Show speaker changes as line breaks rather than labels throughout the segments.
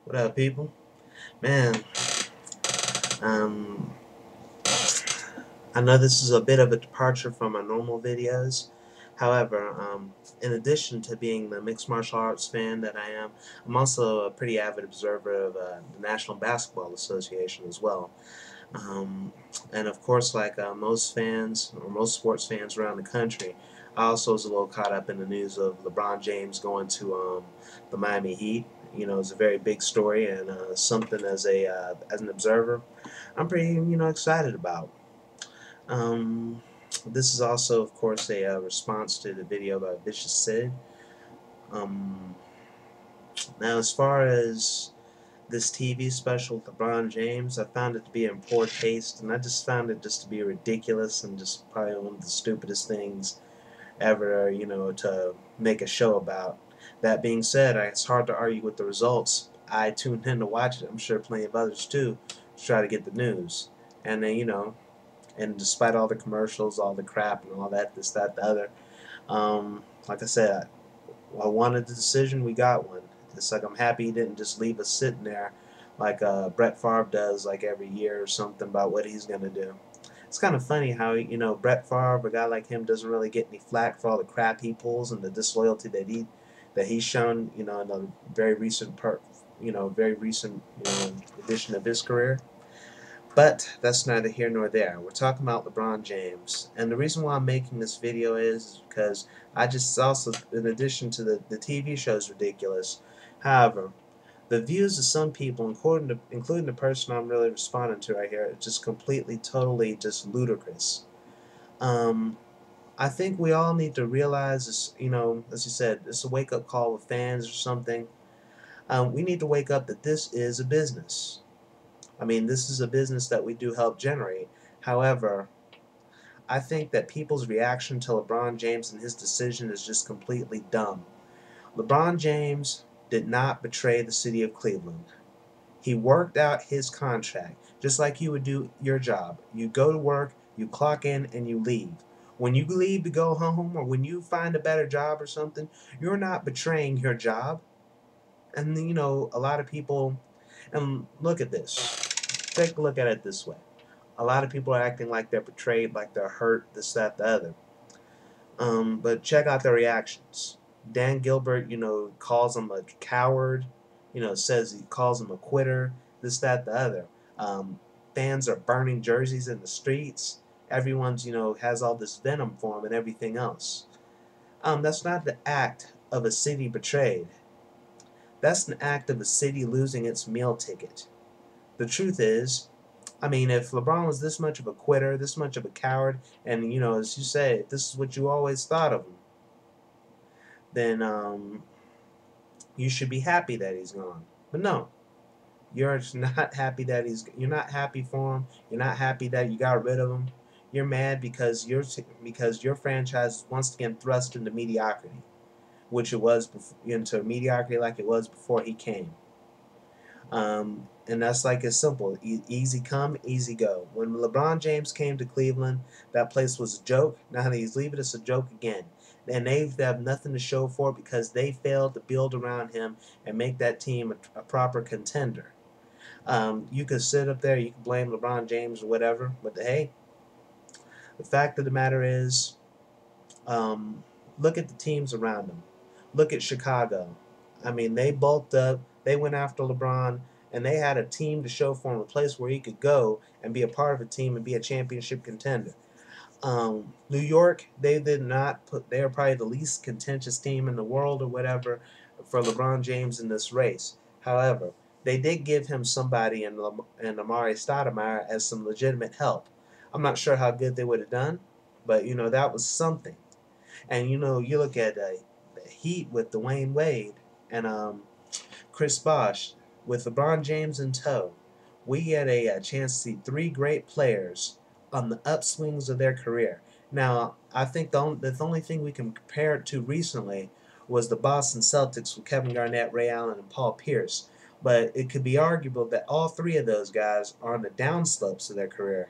What up, people? Man, um, I know this is a bit of a departure from my normal videos. However, in addition to being the mixed martial arts fan that I am, I'm also a pretty avid observer of the National Basketball Association as well. Um, and of course, like most fans or most sports fans around the country, I also was a little caught up in the news of LeBron James going to the Miami Heat. You know, it's a very big story and something as an observer, I'm pretty excited about. Um, this is also, of course, a response to the video by Vicious Sid. Um, Now, as far as this TV special with LeBron James, I found it to be in poor taste, and I just found it just to be ridiculous and just probably one of the stupidest things ever, to make a show about. That being said, it's hard to argue with the results. I tuned in to watch it. I'm sure plenty of others too, to try to get the news. And then, and despite all the commercials, all the crap, and all that, this, that, the other, like I said, I wanted the decision. We got one. It's like I'm happy he didn't just leave us sitting there like Brett Favre does like every year or something about what he's going to do. It's kind of funny how, Brett Favre, a guy like him, doesn't really get any flack for all the crap he pulls and the disloyalty that he's shown, in the very recent edition of his career. But that's neither here nor there. We're talking about LeBron James. And the reason why I'm making this video is because I just also, in addition to the TV show is ridiculous. However, the views of some people, including the person I'm really responding to right here, is just completely, totally just ludicrous. Um, I think we all need to realize this, as you said, it's a wake-up call with fans or something. We need to wake up that this is a business. I mean, this is a business that we do help generate. However, I think that people's reaction to LeBron James and his decision is just completely dumb. LeBron James did not betray the city of Cleveland. He worked out his contract just like you would do your job. You go to work, you clock in, and you leave. When you leave to go home or when you find a better job or something, you're not betraying your job. And a lot of people, and look at this. Take a look at it this way. A lot of people are acting like they're betrayed, like they're hurt, this, that, the other. But check out their reactions. Dan Gilbert, calls him a coward. Says he calls him a quitter. This, that, the other. Um, Fans are burning jerseys in the streets. Everyone's, has all this venom for him and everything else. That's not the act of a city betrayed. That's an act of a city losing its meal ticket. The truth is, I mean, if LeBron was this much of a quitter, this much of a coward, and as you say, if this is what you always thought of him, then you should be happy that he's gone. But no, you're not happy that you're not happy for him. You're not happy that you got rid of him. You're mad because your franchise is once again thrust into mediocrity, which it was into mediocrity like it was before he came. And that's like it's simple. Easy come, easy go. When LeBron James came to Cleveland, that place was a joke. Now that he's leaving, it's a joke again. And they have nothing to show for it because they failed to build around him and make that team a proper contender. You could sit up there, you could blame LeBron James or whatever, but hey, the fact of the matter is, um, look at the teams around him. Look at Chicago. I mean, they bulked up. They went after LeBron, and they had a team to show for him, a place where he could go and be a part of a team and be a championship contender. New York, they did not put. They are probably the least contentious team in the world or whatever for LeBron James in this race. However, they did give him somebody in Amari Stoudemire as some legitimate help. I'm not sure how good they would have done, but that was something. And you look at the Heat with Dwayne Wade and Chris Bosh with LeBron James in tow. We get a chance to see three great players on the upswings of their career. Now, I think the only thing we can compare it to recently was the Boston Celtics with Kevin Garnett, Ray Allen, and Paul Pierce. But it could be arguable that all three of those guys are on the downslopes of their career.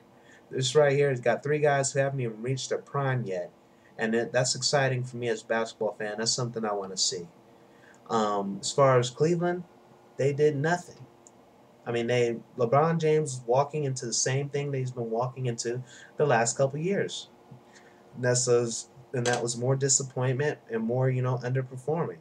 This right here has got three guys who haven't even reached their prime yet. And that's exciting for me as a basketball fan. That's something I want to see. As far as Cleveland, they did nothing. I mean, LeBron James is walking into the same thing that he's been walking into the last couple years. And that was more disappointment and more, underperforming.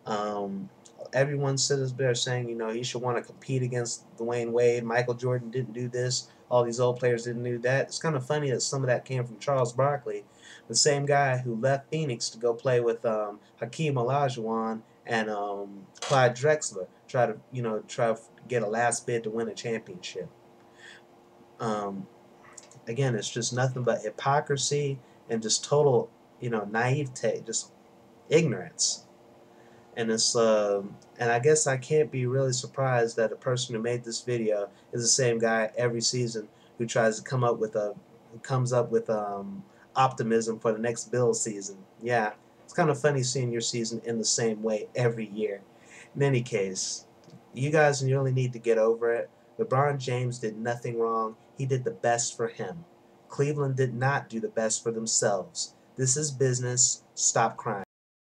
Um, Everyone sits there saying, he should want to compete against Dwayne Wade. Michael Jordan didn't do this. All these old players didn't do that. It's kind of funny that some of that came from Charles Barkley, the same guy who left Phoenix to go play with Hakeem Olajuwon and Clyde Drexler, try to get a last bid to win a championship. Um, Again, it's just nothing but hypocrisy and just total, naivete, just ignorance. And I guess I can't be really surprised that the person who made this video is the same guy every season who tries to who comes up with optimism for the next Bills season. Yeah, it's kind of funny seeing your season in the same way every year. In any case, you guys really need to get over it. LeBron James did nothing wrong. He did the best for him. Cleveland did not do the best for themselves. This is business. Stop crying.